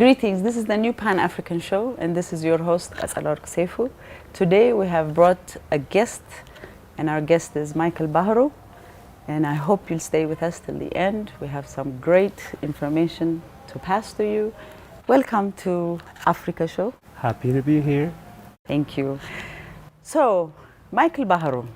Greetings, this is the new Pan-African show, and this is your host, Asalork Seifu. Today we have brought a guest, and our guest is Michael Baheru, and I hope you'll stay with us till the end. We have some great information to pass to you. Welcome to AfreeQa show. Happy to be here. Thank you. So, Michael Baheru.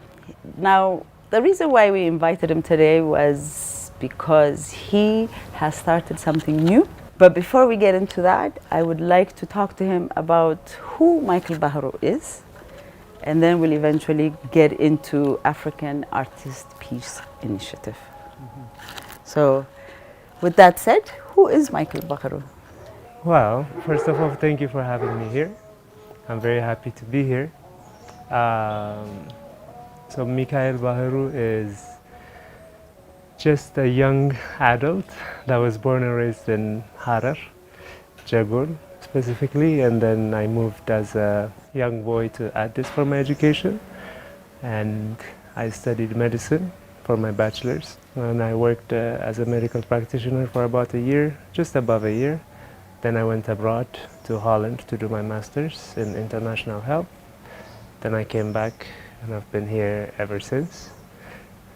Now, the reason why we invited him today was because he has started something new. But before we get into that, I would like to talk to him about who Michael Baheru is, and then we'll eventually get into African Artist Peace Initiative. So, with that said, who is Michael Baheru? Well, first of all, thank you for having me here. I'm very happy to be here. So Michael Baheru is just a young adult that was born and raised in Harar, Jagol specifically, and then I moved as a young boy to Addis for my education, and I studied medicine for my bachelor's, and I worked as a medical practitioner for about a year, just above a year. Then I went abroad to Holland to do my master's in international health. Then I came back and I've been here ever since.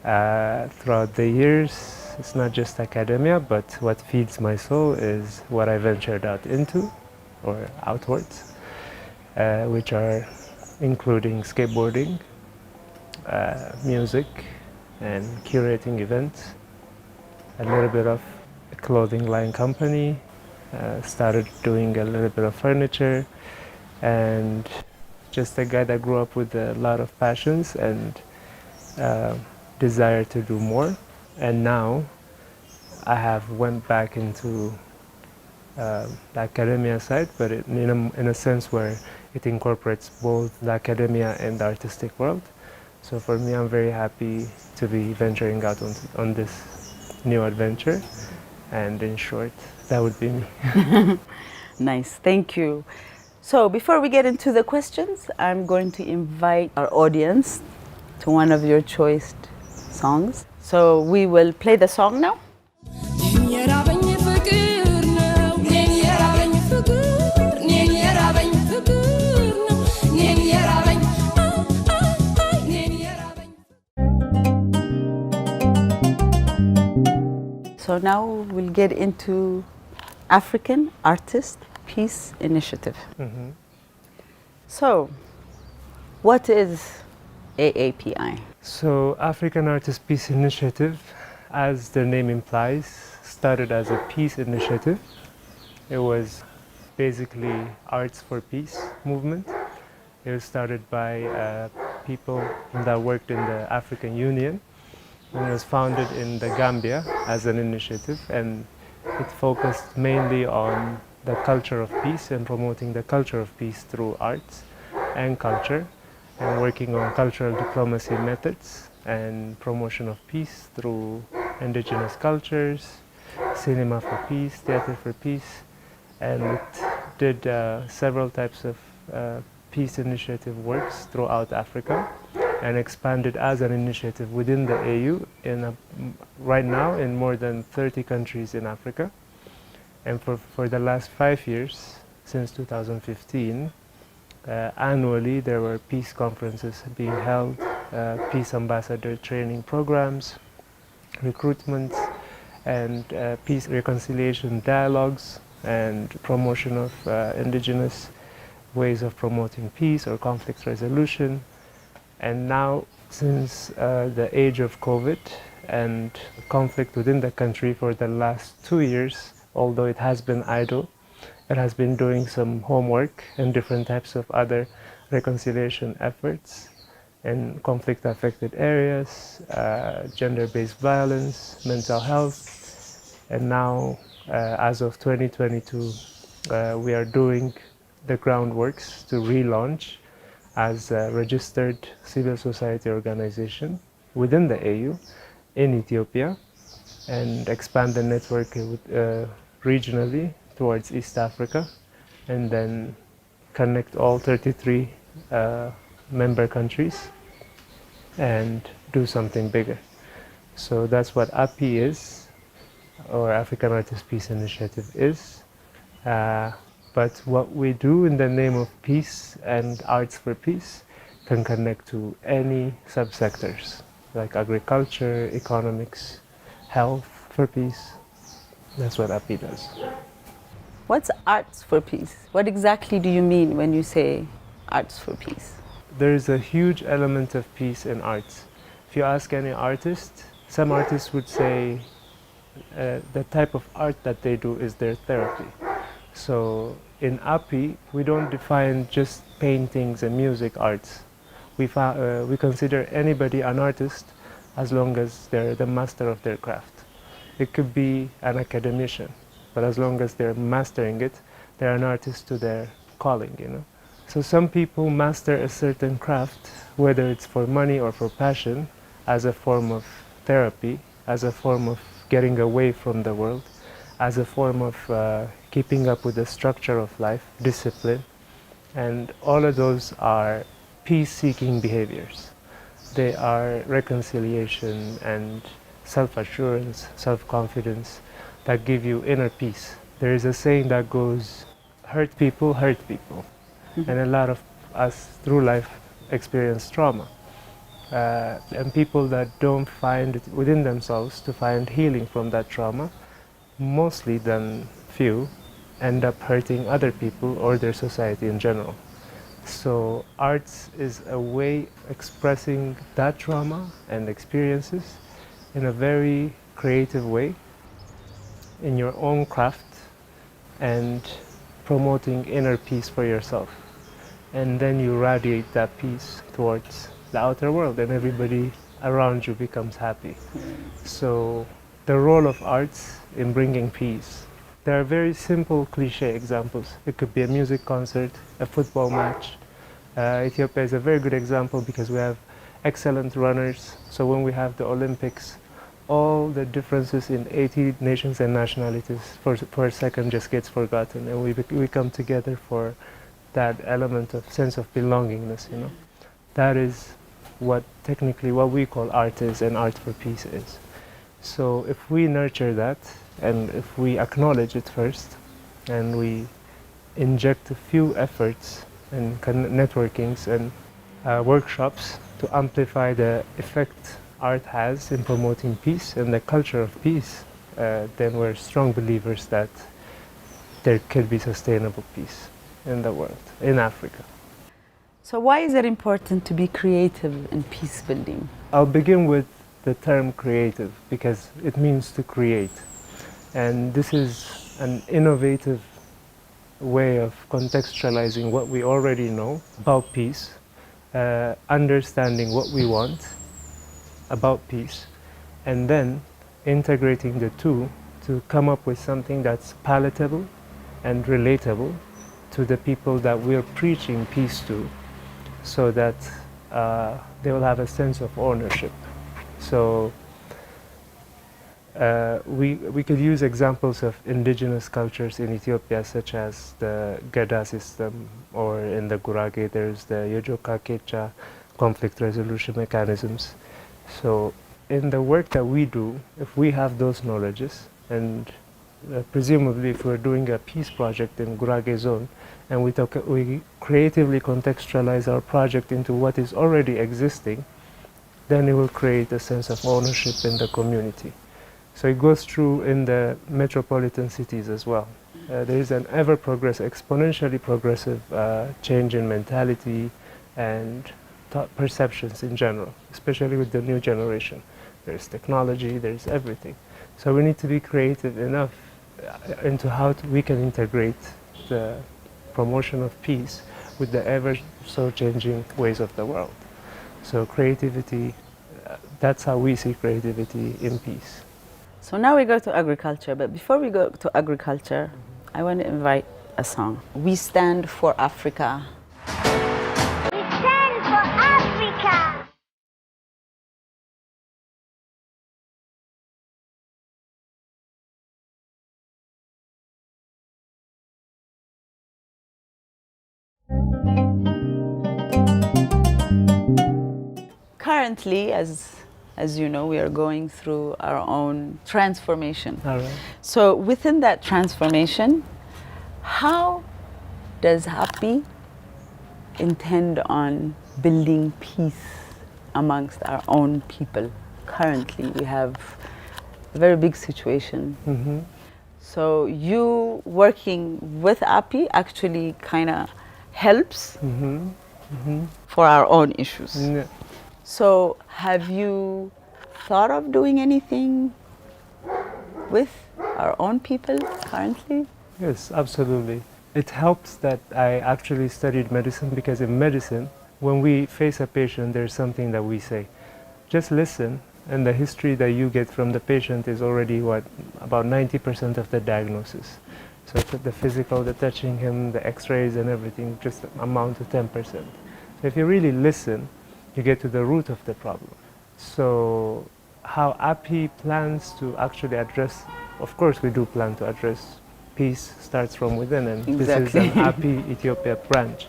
Throughout the years, it's not just academia, but what feeds my soul is what I ventured out into, or outwards, which are including skateboarding, music, and curating events, a little bit of a clothing line company, started doing a little bit of furniture, and just a guy that grew up with a lot of passions and desire to do more. And now I have went back into the academia side, but in a sense where it incorporates both the academia and the artistic world. So for me, I'm very happy to be venturing out on this new adventure. And in short, that would be me. Nice, thank you. So before we get into the questions, I'm going to invite our audience to one of your choice songs. So we will play the song now. So now we'll get into African Artist Peace Initiative. So, what is AAPI? So African Artist Peace Initiative, as the name implies, started as a peace initiative. It was basically arts for peace movement. It was started by people that worked in the African Union, and it was founded in the Gambia as an initiative, and it focused mainly on the culture of peace and promoting the culture of peace through arts and culture, and working on cultural diplomacy methods and promotion of peace through indigenous cultures, cinema for peace, theater for peace, and it did several types of peace initiative works throughout Africa, and expanded as an initiative within the AU right now in more than 30 countries in Africa. And for the last 5 years, since 2015, annually there were peace conferences being held, peace ambassador training programs, recruitments, and peace reconciliation dialogues, and promotion of indigenous ways of promoting peace or conflict resolution. And now, since the age of COVID and conflict within the country for the last 2 years, although it has been idle, it has been doing some homework and different types of other reconciliation efforts in conflict-affected areas, gender-based violence, mental health, and now, as of 2022, we are doing the groundworks to relaunch as a registered civil society organization within the AU in Ethiopia, and expand the network regionally towards East Africa, and then connect all 33 member countries and do something bigger. So that's what API is, or African Artist Peace Initiative is. But what we do in the name of peace and arts for peace can connect to any subsectors, like agriculture, economics, health for peace. That's what API does. What's arts for peace? What exactly do you mean when you say arts for peace? There's a huge element of peace in arts. If you ask any artist, some artists would say the type of art that they do is their therapy. So in API, we don't define just paintings and music arts. We consider anybody an artist as long as they're the master of their craft. It could be an academician, but as long as they're mastering it, they're an artist to their calling, you know. So some people master a certain craft, whether it's for money or for passion, as a form of therapy, as a form of getting away from the world, as a form of keeping up with the structure of life, discipline, and all of those are peace-seeking behaviors. They are reconciliation and self-assurance, self-confidence that give you inner peace. There is a saying that goes, hurt people. Mm-hmm. And a lot of us through life experience trauma. And people that don't find it within themselves to find healing from that trauma, mostly than few, end up hurting other people or their society in general. So arts is a way of expressing that trauma and experiences in a very creative way, in your own craft, and promoting inner peace for yourself. And then you radiate that peace towards the outer world, and everybody around you becomes happy. So the role of arts in bringing peace. There are very simple cliche examples. It could be a music concert, a football match. Ethiopia is a very good example because we have excellent runners. So when we have the Olympics, all the differences in 80 nations and nationalities for a second just gets forgotten, and we come together for that element of sense of belongingness, you know. That is what technically what we call art is, and art for peace is. So if we nurture that, and if we acknowledge it first, and we inject a few efforts and networkings and workshops to amplify the effect art has in promoting peace and the culture of peace, then we're strong believers that there could be sustainable peace in the world, in Africa. So why is it important to be creative in peace building? I'll begin with the term creative because it means to create. And this is an innovative way of contextualizing what we already know about peace, understanding what we want about peace, and then integrating the two to come up with something that's palatable and relatable to the people that we're preaching peace to, so that they will have a sense of ownership. So we could use examples of indigenous cultures in Ethiopia, such as the Gada system, or in the Gurage there's the Yojoka Kecha conflict resolution mechanisms. So in the work that we do, if we have those knowledges, and presumably if we're doing a peace project in Gurage zone, and we creatively contextualize our project into what is already existing, then it will create a sense of ownership in the community. So it goes through in the metropolitan cities as well. There is an exponentially progressive change in mentality and perceptions in general, especially with the new generation. There's technology, there's everything. So we need to be creative enough into how we can integrate the promotion of peace with the ever so changing ways of the world. So creativity, that's how we see creativity in peace. So now we go to agriculture, but before we go to agriculture, I want to invite a song. We stand for Africa. We stand for Africa. Currently, as you know, we are going through our own transformation. All right. So within that transformation, How does Happy intend on building peace amongst our own people? Currently, we have a very big situation. So you working with API actually kind of helps for our own issues. Yeah. So have you thought of doing anything with our own people currently? Yes, absolutely. It helps that I actually studied medicine, because in medicine, when we face a patient, there's something that we say. Just listen, and the history that you get from the patient is already about 90% of the diagnosis. So the physical, the touching him, the x-rays and everything just amount to 10%. So if you really listen, you get to the root of the problem. So how API plans to actually address, of course we do plan to address peace starts from within, and this is an API Ethiopia branch.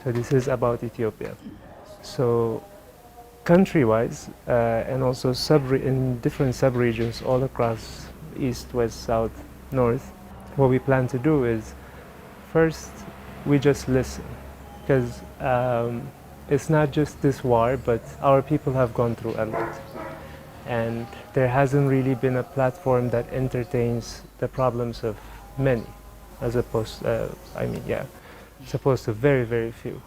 So this is about Ethiopia. So country-wise, and also in different sub-regions all across east, west, south, north, what we plan to do is, first, we just listen. Because it's not just this war, but our people have gone through a lot. And there hasn't really been a platform that entertains the problems of many, as opposed, as opposed to very, very few.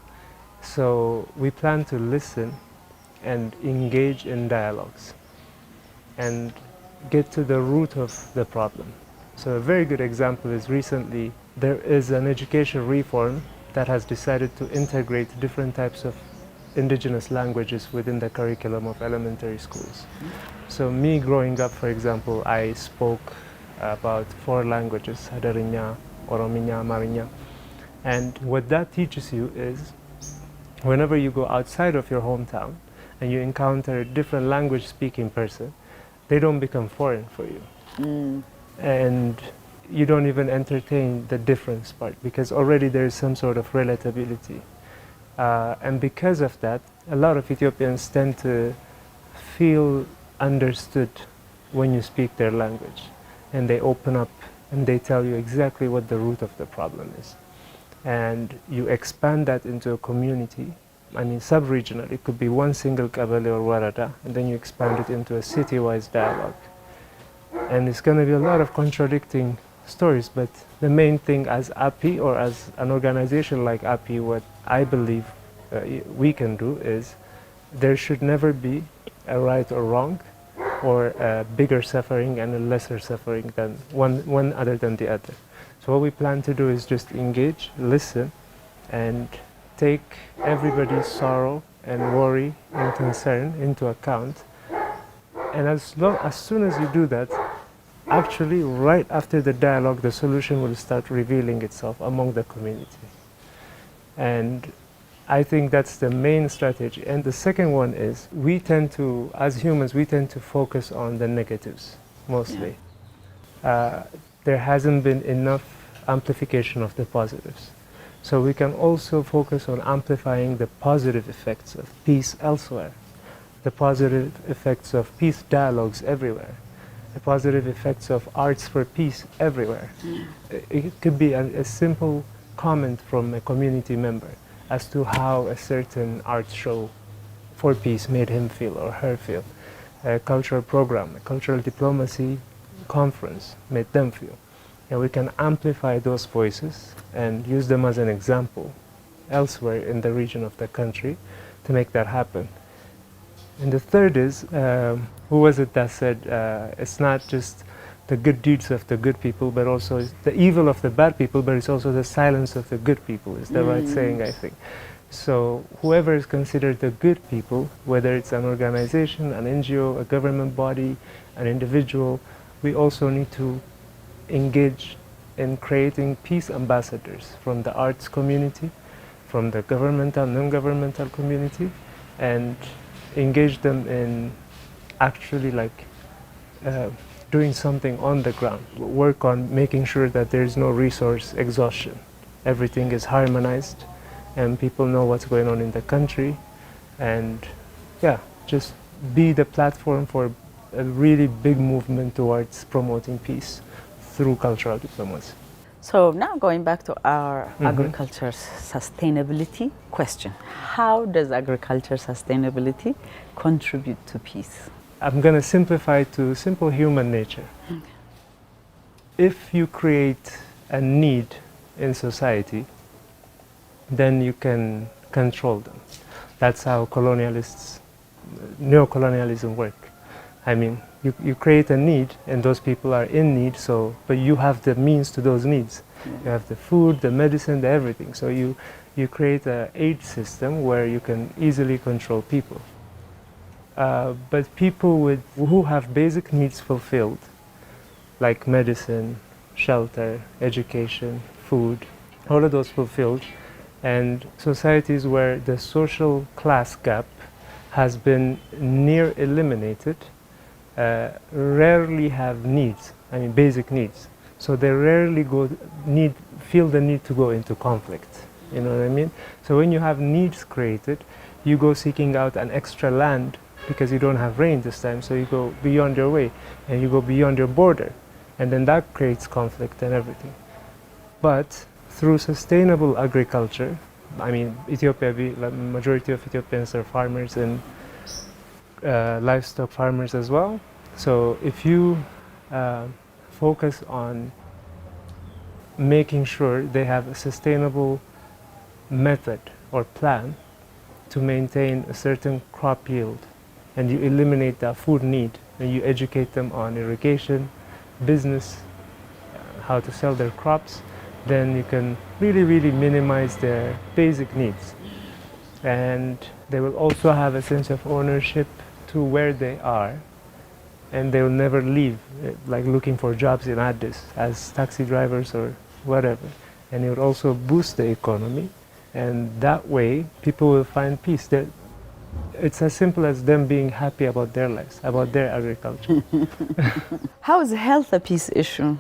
So we plan to listen and engage in dialogues and get to the root of the problem. So a very good example is, recently there is an education reform that has decided to integrate different types of indigenous languages within the curriculum of elementary schools. So me growing up, for example, I spoke about 4 languages: Hadarinya, Orominya, Amarinya. And what that teaches you is, whenever you go outside of your hometown and you encounter a different language speaking person, they don't become foreign for you. And you don't even entertain the difference part, because already there is some sort of relatability. And because of that, a lot of Ethiopians tend to feel understood when you speak their language. And they open up and they tell you exactly what the root of the problem is. And you expand that into a community. I mean, sub-regional, it could be one single kabale or warada, and then you expand it into a city-wise dialogue. And it's going to be a lot of contradicting stories, but the main thing as API, or as an organization like API, what I believe we can do is, there should never be a right or wrong, or a bigger suffering and a lesser suffering than one other than the other. So what we plan to do is just engage, listen, and take everybody's sorrow and worry and concern into account. And as soon as you do that, actually right after the dialogue, the solution will start revealing itself among the community. And I think that's the main strategy. And the second one is, we tend to, as humans, we tend to focus on the negatives mostly. There hasn't been enough amplification of the positives. So we can also focus on amplifying the positive effects of peace elsewhere, the positive effects of peace dialogues everywhere, the positive effects of arts for peace everywhere. It could be a simple comment from a community member as to how a certain art show for peace made him feel or her feel. A cultural program, a cultural diplomacy conference made them feel. And we can amplify those voices and use them as an example elsewhere in the region of the country to make that happen. And the third is, who was it that said, it's not just the good deeds of the good people, but also the evil of the bad people, but it's also the silence of the good people, is the right saying, I think. So whoever is considered the good people, whether it's an organization, an NGO, a government body, an individual, we also need to engage in creating peace ambassadors from the arts community, from the governmental, non-governmental community, and engage them in actually doing something on the ground. Work on making sure that there is no resource exhaustion. Everything is harmonized and people know what's going on in the country, and just be the platform for a really big movement towards promoting peace through cultural diplomacy. So now going back to our agriculture sustainability question. How does agriculture sustainability contribute to peace? I'm going to simplify to simple human nature. If you create a need in society, then you can control them. That's how neocolonialism work. I mean, you create a need and those people are in need, but you have the means to those needs. You have the food, the medicine, the everything. So you create an aid system where you can easily control people. But people who have basic needs fulfilled, like medicine, shelter, education, food, all of those fulfilled, and societies where the social class gap has been near eliminated, rarely have needs, I mean basic needs. So they rarely feel the need to go into conflict, you know what I mean? So when you have needs created, you go seeking out an extra land because you don't have rain this time, so you go beyond your way and you go beyond your border, and then that creates conflict and everything. But through sustainable agriculture, I mean, Ethiopia, the majority of Ethiopians are farmers and livestock farmers as well. So if you focus on making sure they have a sustainable method or plan to maintain a certain crop yield, and you eliminate that food need, and you educate them on irrigation, business, how to sell their crops, then you can really minimize their basic needs. And they will also have a sense of ownership to where they are, and they will never leave, like looking for jobs in Addis as taxi drivers or whatever. And it will also boost the economy, and that way people will find peace. It's as simple as them being happy about their lives, about their agriculture. How is health a peace issue?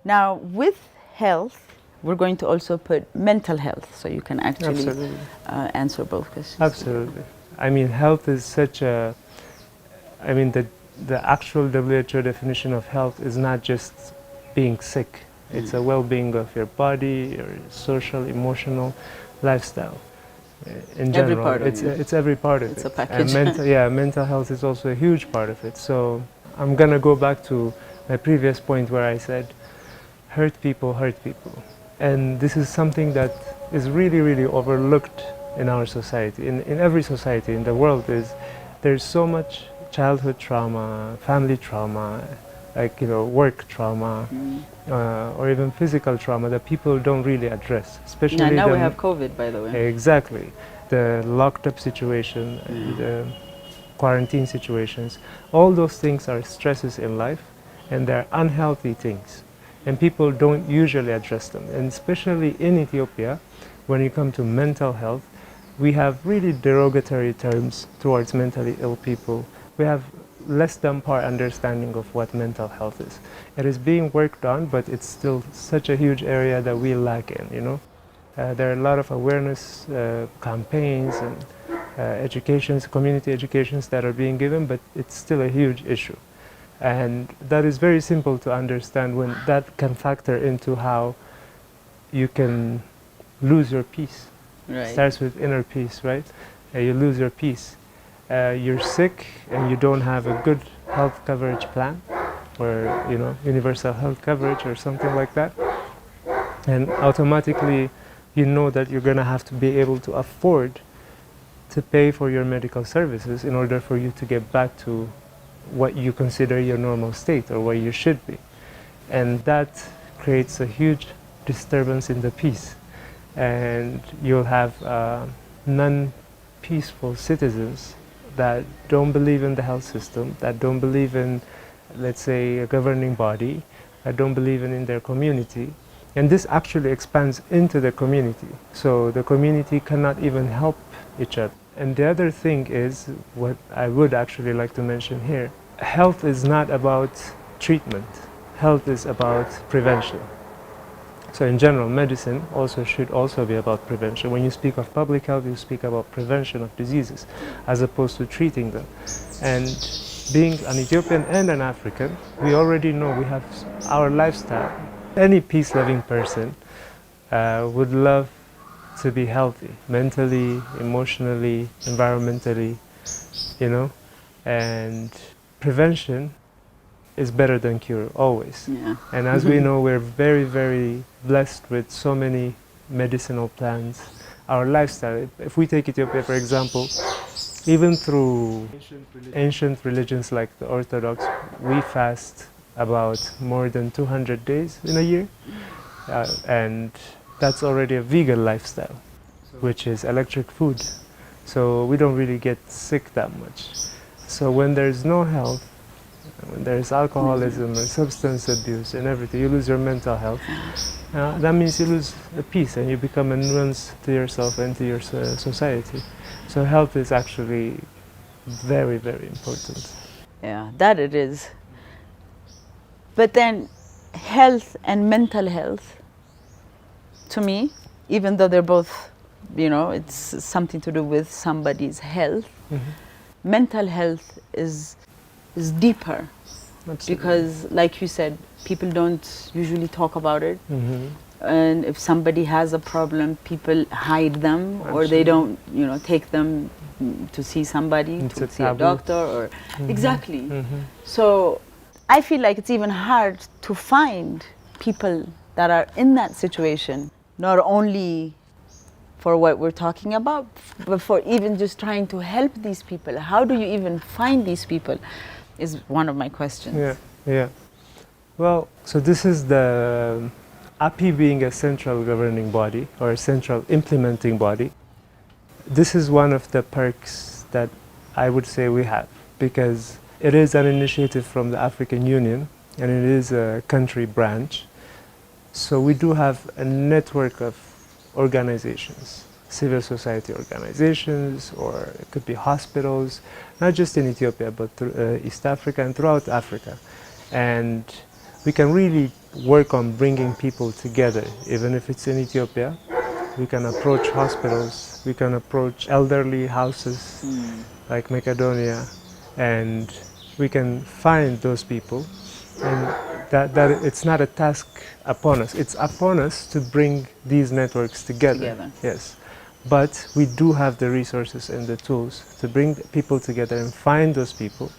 Now, with health, we're going to also put mental health, so you can actually answer both questions. Absolutely. I mean, health is such a, I mean, the actual WHO definition of health is not just being sick. It's a well-being of your body, your social, emotional lifestyle. In general, every part of it's every part of it. It's a package. And mental health is also a huge part of it. So I'm going to go back to my previous point where I said, hurt people. And this is something that is really overlooked in our society, in every society in the world. There's so much childhood trauma, family trauma, like, you know, work trauma, or even physical trauma that people don't really address. Especially now we have COVID, by the way. Exactly. The locked up situation, the quarantine situations, all those things are stresses in life, and they're unhealthy things. And people don't usually address them. And especially in Ethiopia, when you come to mental health, we have really derogatory terms towards mentally ill people. We have less than par understanding of what mental health is. It is being worked on, but it's still such a huge area that we lack in, you know. There are a lot of awareness campaigns and educations, community educations that are being given, but it's still a huge issue. And that is very simple to understand when that can factor into how you can lose your peace. Right. It starts with inner peace, right? You lose your peace. You're sick and you don't have a good health coverage plan, or, you know, universal health coverage or something like that. And automatically you know that you're going to have to be able to afford to pay for your medical services in order for you to get back to what you consider your normal state or where you should be. And that creates a huge disturbance in the peace. And you'll have non-peaceful citizens that don't believe in the health system, that don't believe in, let's say, a governing body, that don't believe in their community. And this actually expands into the community. So the community cannot even help each other. And the other thing is, what I would actually like to mention here, health is not about treatment. Health is about prevention. So in general, medicine should also be about prevention. When you speak of public health, you speak about prevention of diseases as opposed to treating them. And being an Ethiopian and an African, we already know we have our lifestyle. any peace-loving person would love to be healthy, mentally, emotionally, environmentally, you know, and prevention is better than cure, always. Yeah. And as we know, we're very, very blessed with so many medicinal plants. Our lifestyle, if we take Ethiopia for example, even through ancient religions like the Orthodox, we fast about more than 200 days in a year. And that's already a vegan lifestyle, which is electric food. So we don't really get sick that much. So when there's no health, when there's alcoholism and substance abuse and everything, you lose your mental health. That means you lose a peace and you become a nuisance to yourself and to your society. So health is actually very, very important. Yeah, that it is. But then health and mental health, to me, even though they're both, you know, it's something to do with somebody's health, mental health is deeper. Absolutely. Because, like you said, people don't usually talk about it. And if somebody has a problem, people hide them, or they don't, you know, take them to see somebody, It's to a see a taboo. doctor, or exactly. So I feel like it's even hard to find people that are in that situation, not only for what we're talking about, but for even just trying to help these people. How do you even find these people is one of my questions. Yeah, yeah. Well, so this is the API being a central governing body or a central implementing body. This is one of the perks that I would say we have, because it is an initiative from the African Union and it is a country branch. So we do have a network of organizations, civil society organizations, or it could be hospitals, not just in Ethiopia, but East Africa and throughout Africa. And we can really work on bringing people together, even if it's in Ethiopia. We can approach hospitals, we can approach elderly houses like Macedonia, and we can find those people. And that it's not a task upon us. It's upon us to bring these networks together. Yes. But we do have the resources and the tools to bring people together and find those people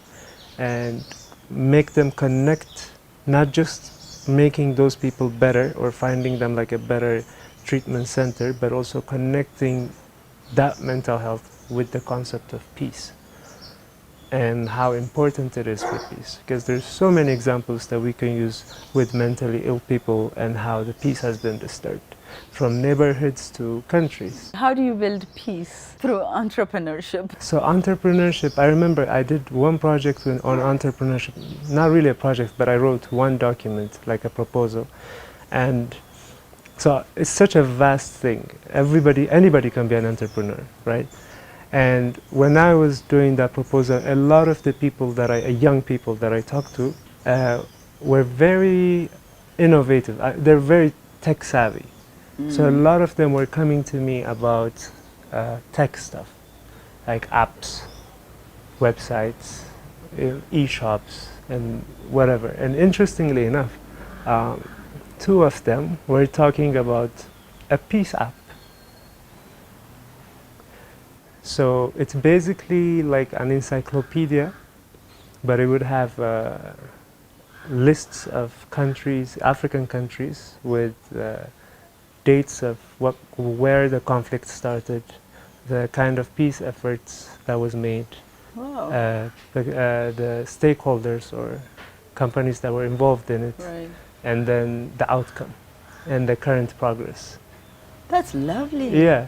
and make them connect, not just making those people better or finding them like a better treatment center, but also connecting that mental health with the concept of peace and how important it is for peace. Because there's so many examples that we can use with mentally ill people and how the peace has been disturbed, from neighborhoods to countries. How do you build peace? Through entrepreneurship. So entrepreneurship, I remember I did one project on entrepreneurship, not really a project, but I wrote one document, like a proposal. And so it's such a vast thing. Anybody can be an entrepreneur, right? And when I was doing that proposal, a lot of the people young people that I talked to, were very innovative. They're very tech savvy. So a lot of them were coming to me about tech stuff, like apps, websites, e-shops, and whatever. And interestingly enough, two of them were talking about a peace app. So it's basically like an encyclopedia, but it would have lists of countries, African countries, with dates of where the conflict started, the kind of peace efforts that was made, Wow. the stakeholders or companies that were involved in it, Right. and then the outcome and the current progress. That's lovely. Yeah.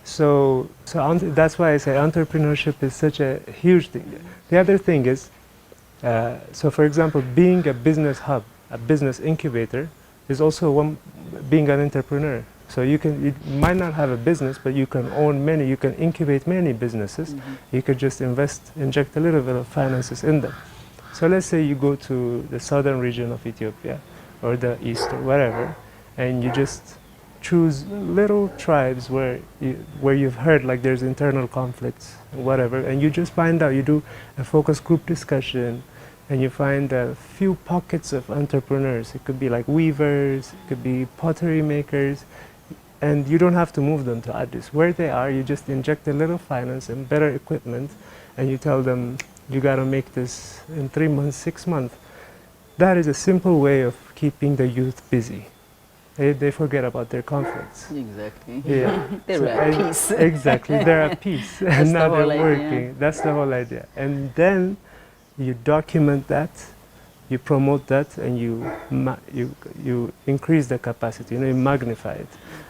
So that's why I say entrepreneurship is such a huge thing. The other thing is, so for example, being a business hub, a business incubator, is also being an entrepreneur. So you might not have a business, but you can own many, you can incubate many businesses. You could just inject a little bit of finances in them. So let's say you go to the southern region of Ethiopia, or the east, or wherever, and you just choose little tribes where you've heard like there's internal conflicts, whatever, and you just find out, you do a focus group discussion, and you find a few pockets of entrepreneurs. It could be like weavers, it could be pottery makers, and you don't have to move them to Addis. Where they are, you just inject a little finance and better equipment, and you tell them, you got to make this in 3 months, 6 months. That is a simple way of keeping the youth busy. They forget about their conflicts. Exactly. Yeah. They're at peace. Exactly, they're at peace. And now the they're whole idea. working. That's the whole idea. And then you document that, you promote that, and you increase the capacity, you magnify it.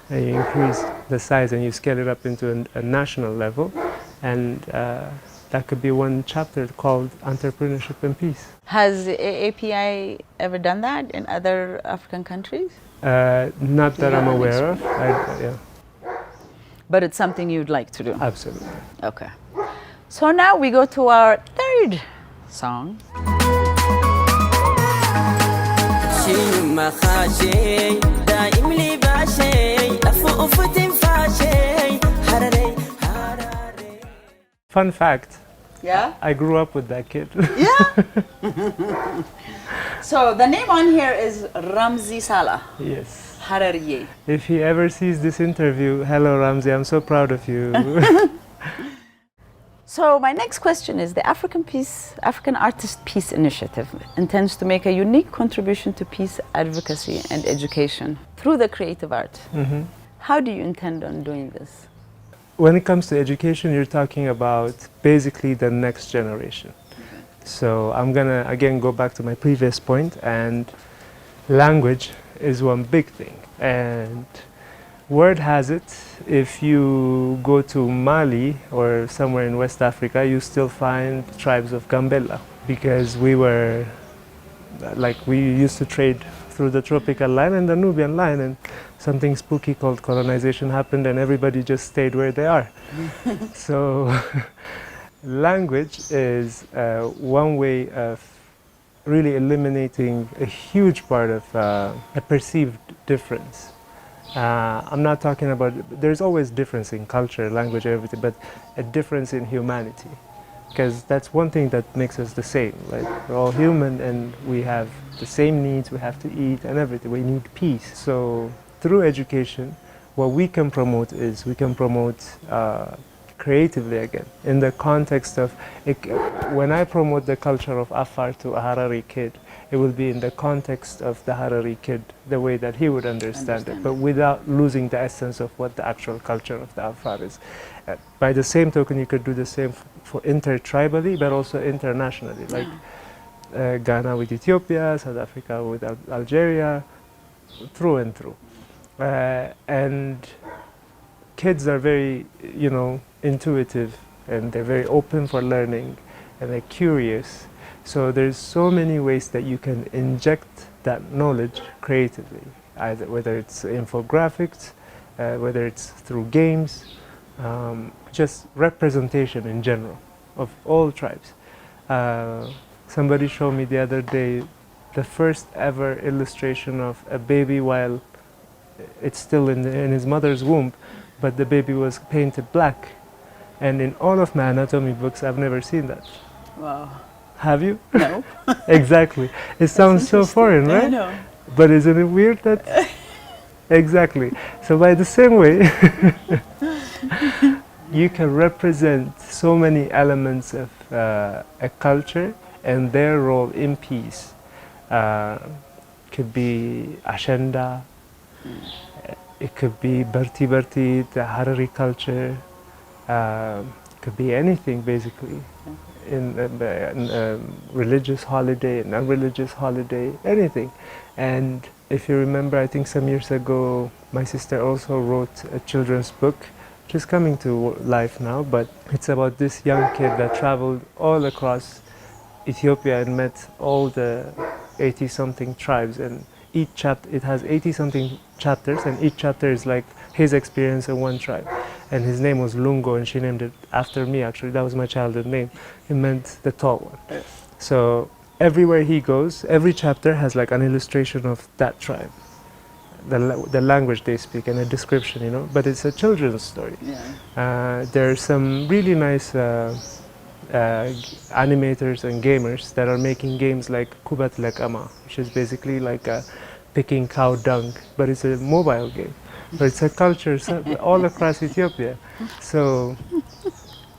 And you increase the size and you scale it up into a national level. And that could be one chapter called Entrepreneurship and Peace. Has AAPI ever done that in other African countries? Not that You I'm haven't aware of. Yeah, But it's something you'd like to do. absolutely. Okay. So now we go to our third song. Fun fact, Yeah? I grew up with that kid. Yeah? So the name on here is Ramzi Salah, Yes. Harariye. If he ever sees this interview, hello Ramzi, I'm so proud of you. So my next question is the African Artist Peace Initiative intends to make a unique contribution to peace advocacy and education through the creative art. How do you intend on doing this? When it comes to education, you're talking about basically the next generation. So I'm gonna again go back to my previous point, and language is one big thing. And word has it, if you go to Mali or somewhere in West Africa, you still find tribes of Gambella, because we used to trade through the tropical line and the Nubian line, and something spooky called colonization happened and everybody just stayed where they are. So language is one way of really eliminating a huge part of a perceived difference. I'm not talking about, there's always difference in culture, language, everything, but a difference in humanity. Because that's one thing that makes us the same. Like, we're all human and we have the same needs, we have to eat and everything. We need peace. So through education, what we can promote is we can promote creatively again, in the context of, when I promote the culture of Afar to a Harari kid, it will be in the context of the Harari kid, the way that he would understand it, but without losing the essence of what the actual culture of the Afar is. By the same token, you could do the same for intertribally, but also internationally, like Ghana with Ethiopia, South Africa with Algeria, through and through. And kids are very, intuitive, and they're very open for learning, and they're curious. So there's so many ways that you can inject that knowledge creatively, either whether it's infographics, whether it's through games, just representation in general of all tribes. Somebody showed me the other day the first ever illustration of a baby while it's still in his mother's womb, but the baby was painted black. And in all of my anatomy books, I've never seen that. Wow. Have you? No. Exactly. It sounds so foreign, right? I know. But isn't it weird that? Exactly. So by the same way, you can represent so many elements of a culture and their role in peace. Could be Ashenda, it could be Barti Barti, the Harari culture, could be anything basically. In religious holiday, non-religious holiday, anything. And if you remember, I think some years ago, my sister also wrote a children's book, which is coming to life now, but it's about this young kid that traveled all across Ethiopia and met all the 80-something tribes, and each chapter, it has 80-something chapters, and each chapter is like his experience in one tribe. And his name was Lungo, and she named it after me, actually. That was my childhood name. It meant the tall one. So everywhere he goes, every chapter has like an illustration of that tribe, the language they speak, and a description, but it's a children's story. Yeah. There are some really nice animators and gamers that are making games like Kubat Lekama, which is basically like picking cow dung, but it's a mobile game. But it's a culture all across Ethiopia. So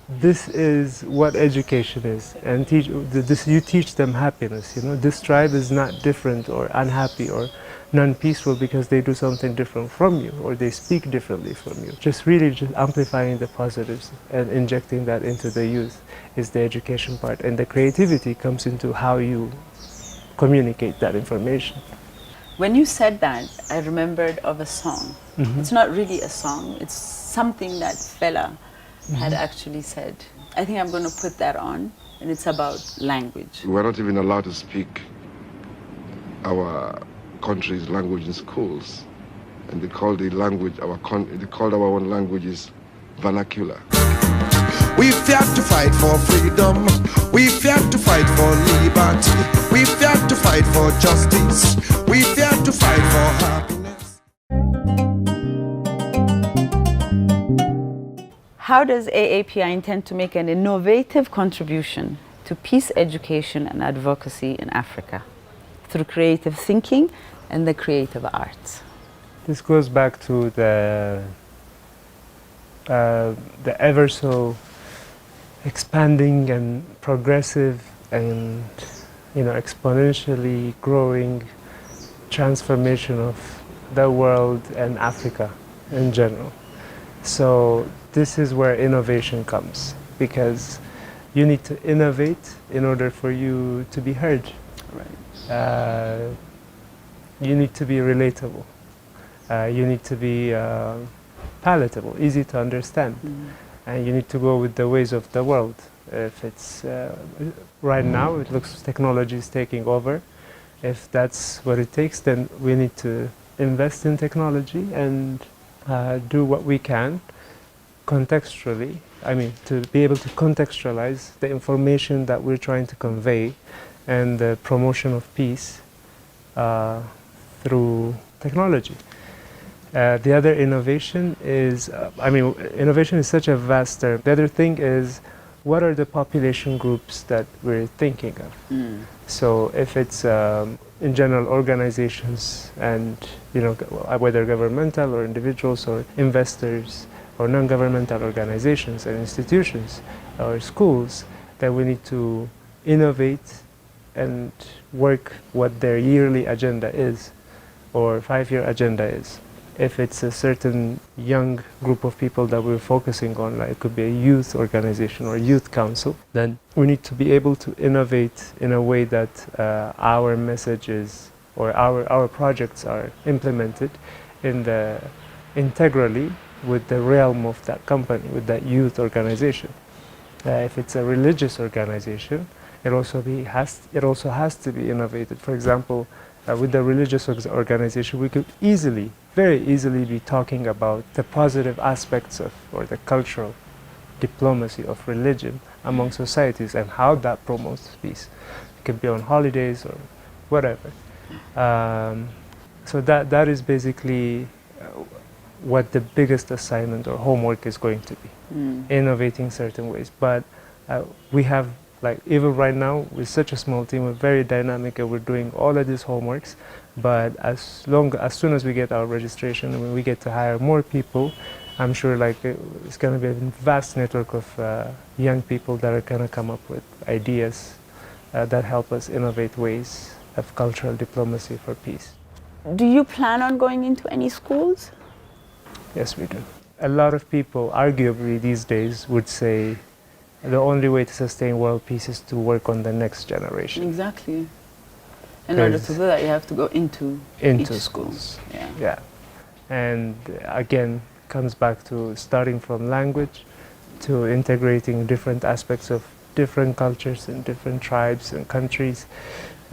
this is what education is, and you teach them happiness. You know, this tribe is not different or unhappy or non-peaceful because they do something different from you or they speak differently from you. Just amplifying the positives and injecting that into the youth is the education part, and the creativity comes into how you communicate that information. When you said that, I remembered of a song. It's not really a song, it's something that fella had actually said. I think I'm going to put that on, and it's about language. We were not even allowed to speak our country's language in schools, and they called the language they called our own languages vernacular. We have to fight for freedom. We have to fight for liberty. We have to fight for justice. We have to fight for happiness. How does AAPI intend to make an innovative contribution to peace education and advocacy in Africa through creative thinking and the creative arts? This goes back to the ever so expanding and progressive and exponentially growing transformation of the world and Africa in general. So this is where innovation comes, because you need to innovate in order for you to be heard. Right. You need to be relatable. You need to be palatable, easy to understand. And you need to go with the ways of the world. If it's right now, it looks technology is taking over. If that's what it takes, then we need to invest in technology and do what we can contextually. I mean, to be able to contextualize the information that we're trying to convey and the promotion of peace through technology. The other innovation is, innovation is such a vast term. The other thing is, what are the population groups that we're thinking of? So if it's in general organizations and, whether governmental or individuals or investors or non-governmental organizations and institutions or schools, then we need to innovate and work what their yearly agenda is or 5-year agenda is. If it's a certain young group of people that we're focusing on, like it could be a youth organization or youth council, then we need to be able to innovate in a way that our messages or our projects are implemented integrally with the realm of that company, with that youth organization. If it's a religious organization, it also has to be innovated. For example, with the religious organization, we could very easily be talking about the positive aspects of, or the cultural diplomacy of religion among societies and how that promotes peace. It could be on holidays or whatever. So that is basically what the biggest assignment or homework is going to be, innovating certain ways. But we have, even right now, with such a small team, we're very dynamic and we're doing all of these homeworks. But as soon as we get our registration and when we get to hire more people, I'm sure it's going to be a vast network of young people that are going to come up with ideas that help us innovate ways of cultural diplomacy for peace. Do you plan on going into any schools? Yes, we do. A lot of people, arguably these days, would say the only way to sustain world peace is to work on the next generation. Exactly. In order to do that, you have to go into schools. Yeah. And again, comes back to starting from language to integrating different aspects of different cultures and different tribes and countries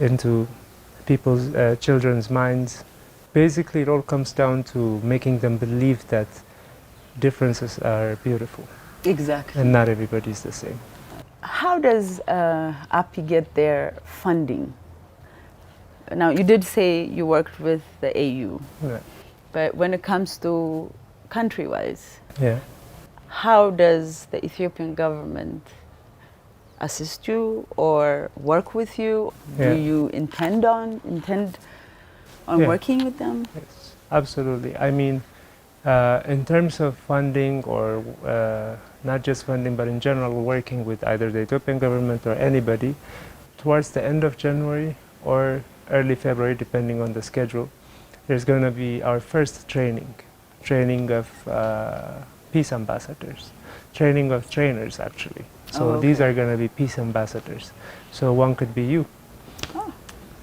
into people's children's minds. Basically, it all comes down to making them believe that differences are beautiful. Exactly. And not everybody's the same. How does API get their funding? Now, you did say you worked with the AU, Yeah. but when it comes to country-wise, Yeah. how does the Ethiopian government assist you or work with you? Yeah. Do you intend on Yeah. working with them? Yes, absolutely. I mean, in terms of funding or not just funding, but in general, working with either the Ethiopian government or anybody, towards the end of January or early February, depending on the schedule, there's going to be our first training of peace ambassadors, training of trainers actually. So these are going to be peace ambassadors. So one could be you.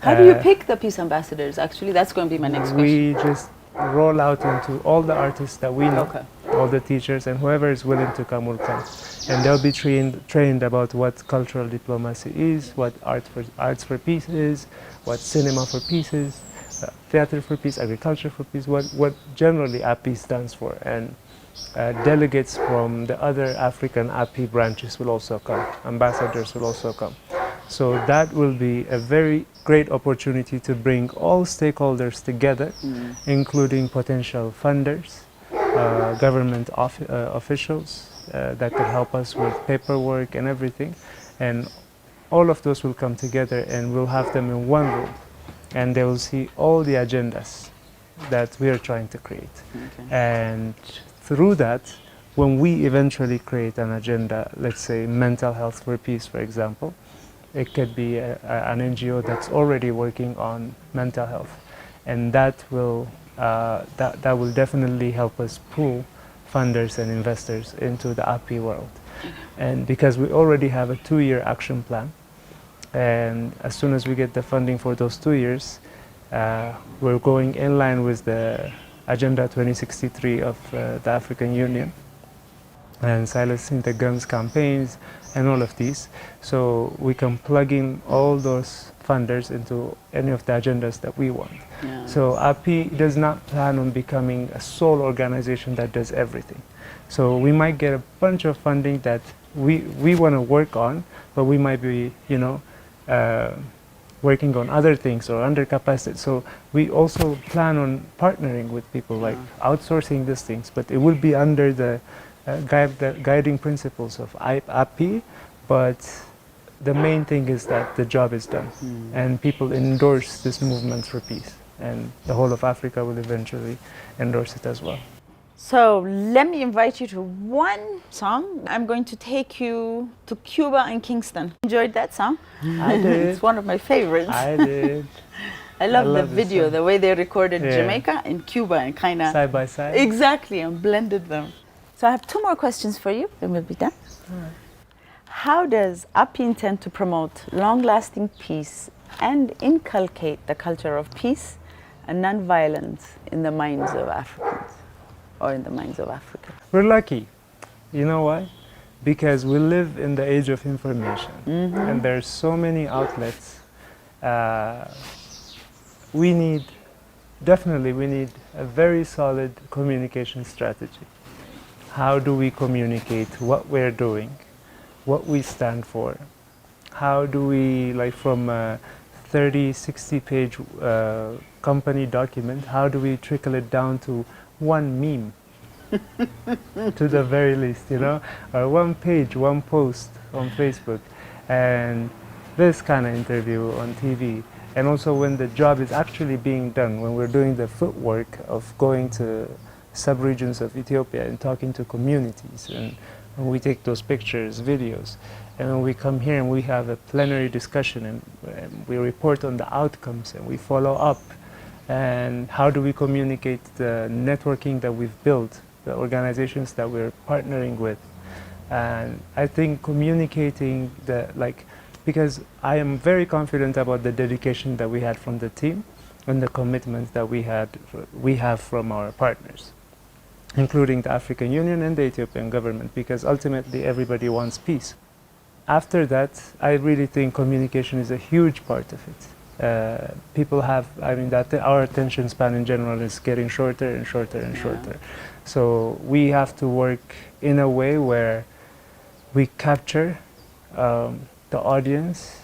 How do you pick the peace ambassadors? Actually, that's going to be my next question. We just roll out into all the artists that we know, Okay. all the teachers, and whoever is willing to come will come. And they'll be trained about what cultural diplomacy is, what arts for peace is, what cinema for peace is, theater for peace, agriculture for peace, what generally API stands for. And delegates from the other African API branches will also come, ambassadors will also come. So that will be a very great opportunity to bring all stakeholders together, including potential funders, government officials that could help us with paperwork and everything. And all of those will come together and we'll have them in one room. And they will see all the agendas that we are trying to create. And through that, when we eventually create an agenda, let's say mental health for peace, for example, it could be an NGO that's already working on mental health, and that will definitely help us pull funders and investors into the API world. And because we already have a 2-year action plan, and as soon as we get the funding for those 2 years, we're going in line with the Agenda 2063 of the African Union, and silencing the guns campaigns and all of these. So we can plug in all those funders into any of the agendas that we want. Yeah. So API does not plan on becoming a sole organization that does everything. So we might get a bunch of funding that we want to work on, but we might be, working on other things or under capacity. So we also plan on partnering with people, like outsourcing these things, but it will be under the guiding principles of API, but the main thing is that the job is done and people endorse this movement for peace, and the whole of Africa will eventually endorse it as well. So let me invite you to one song. I'm going to take you to Cuba and Kingston. Enjoyed that song? I did. It's one of my favorites. I did. I love the love this video, song. the way they recorded Yeah. Jamaica and Cuba and kind of Side by side. exactly and blended them. So I have 2 more questions for you, and we'll be done. How does API intend to promote long-lasting peace and inculcate the culture of peace and non-violence in the minds of Africans, or in the minds of Africa? We're lucky. You know why? Because we live in the age of information, and there's so many outlets. We need a very solid communication strategy. How do we communicate what we're doing, what we stand for? How do we, like from a 30, 60-page company document, how do we trickle it down to one meme? To the very least, or one page, one post on Facebook, and this kind of interview on TV. And also when the job is actually being done, when we're doing the footwork of going to sub-regions of Ethiopia and talking to communities, and when we take those pictures, videos, and when we come here and we have a plenary discussion and we report on the outcomes and we follow up, and how do we communicate the networking that we've built, the organizations that we're partnering with. And I think communicating because I am very confident about the dedication that we had from the team and the commitment that we have from our partners, including the African Union and the Ethiopian government, because ultimately everybody wants peace. After that, I really think communication is a huge part of it. Our attention span in general is getting shorter and shorter and shorter. So we have to work in a way where we capture the audience,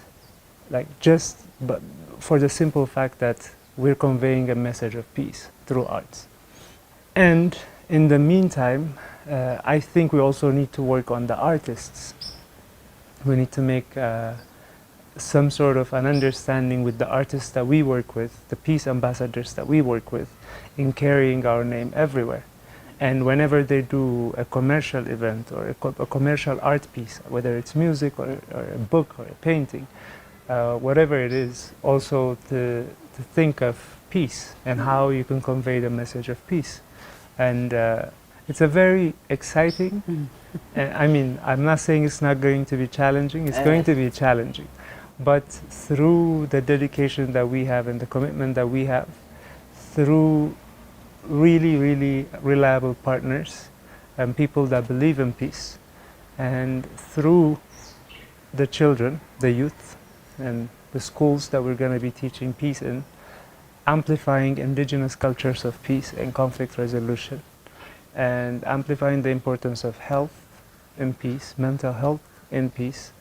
but for the simple fact that we're conveying a message of peace through arts. And in the meantime, I think we also need to work on the artists, We need to make some sort of an understanding with the artists that we work with, the peace ambassadors that we work with, in carrying our name everywhere. And whenever they do a commercial event or a commercial art piece, whether it's music or a book or a painting, whatever it is, also to think of peace and how you can convey the message of peace. And it's a very exciting, I mean, I'm not saying it's not going to be challenging, it's going to be challenging. But through the dedication that we have and the commitment that we have, through really, really reliable partners and people that believe in peace, and through the children, the youth, and the schools that we're going to be teaching peace in, amplifying indigenous cultures of peace and conflict resolution, and amplifying the importance of health in peace, mental health in peace,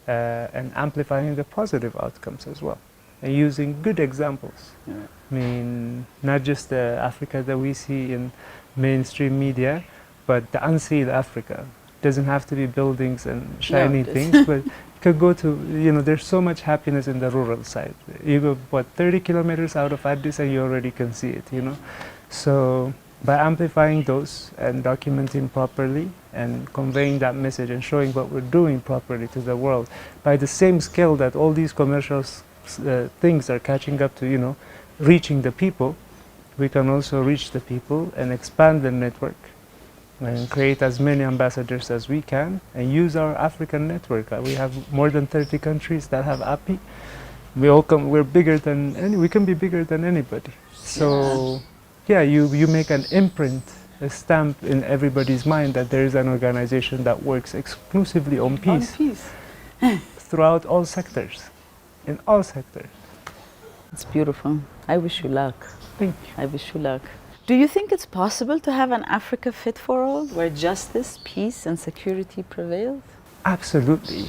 and amplifying the positive outcomes as well, and using good examples. Yeah. I mean, not just the Africa that we see in mainstream media, but the unseen Africa. Doesn't have to be buildings and shiny things, but you could go to, you know, there's so much happiness in the rural side. You go, what, 30 kilometers out of Addis and you already can see it, you know. So by amplifying those and documenting properly and conveying that message and showing what we're doing properly to the world, by the same scale that all these commercial things are catching up to, you know, reaching the people, we can also reach the people and expand the network and create as many ambassadors as we can and use our African network. We have more than 30 countries that have API. We're bigger than we can be bigger than anybody. So yeah, you make an imprint, a stamp in everybody's mind that there is an organization that works exclusively on peace. Throughout all sectors, in all sectors. It's beautiful. I wish you luck. Thank you. I wish you luck. Do you think it's possible to have an Africa fit for all, where justice, peace, and security prevails? Absolutely.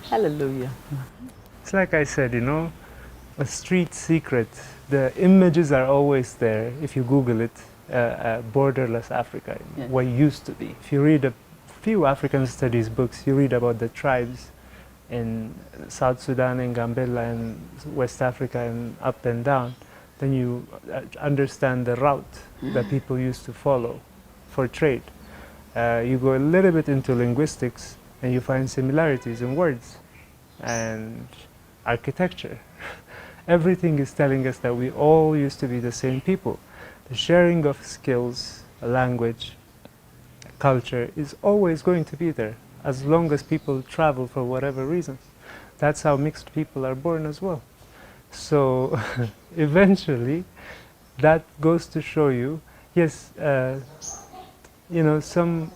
Hallelujah. It's like I said, you know, a street secret. The images are always there if you Google it, borderless Africa, what used to be. If you read a few African studies books, you read about the tribes in South Sudan and Gambela and West Africa and up and down, then you understand the route that people used to follow for trade. You go a little bit into linguistics and you find similarities in words and architecture. Everything is telling us that we all used to be the same people. The sharing of skills, language, culture is always going to be there as long as people travel for whatever reasons. That's how mixed people are born as well. So eventually that goes to show you, yes, you know, some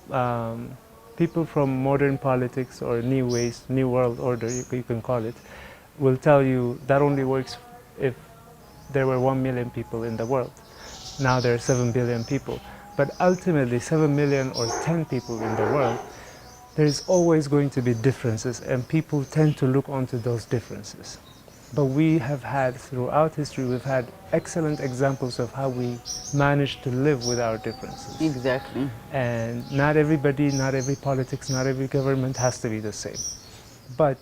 people from modern politics or new ways, new world order, you can call it, will tell you that only works if there were 1 million people in the world. Now there are 7 billion people. But ultimately 7 million or 10 people in the world, there's always going to be differences and people tend to look onto those differences. But we have had, throughout history, we've had excellent examples of how we managed to live with our differences. Exactly. And not everybody, not every politics, not every government has to be the same. But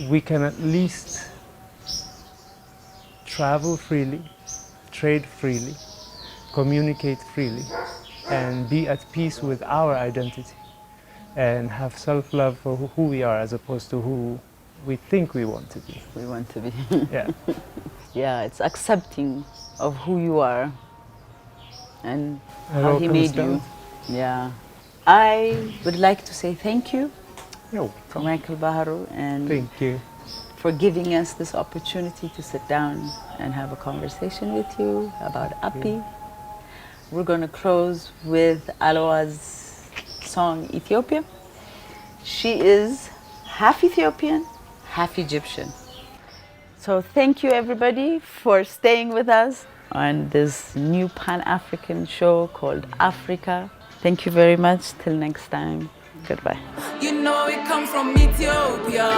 we can at least travel freely, trade freely, communicate freely, and be at peace with our identity and have self-love for who we are as opposed to who we think we want to be. We want to be. Yeah. Yeah, it's accepting of who you are and It how all he comes made down. you. Yeah. I would like to say thank you No, to Michael Baheru and thank you. for giving us this opportunity to sit down and have a conversation with you about API. We're going to close with Aloa's song Ethiopia. She is half Ethiopian, half Egyptian. So thank you everybody for staying with us on this new Pan-African show called AfreeQa. Thank you very much. Till next time. Goodbye. You know it come from Ethiopia.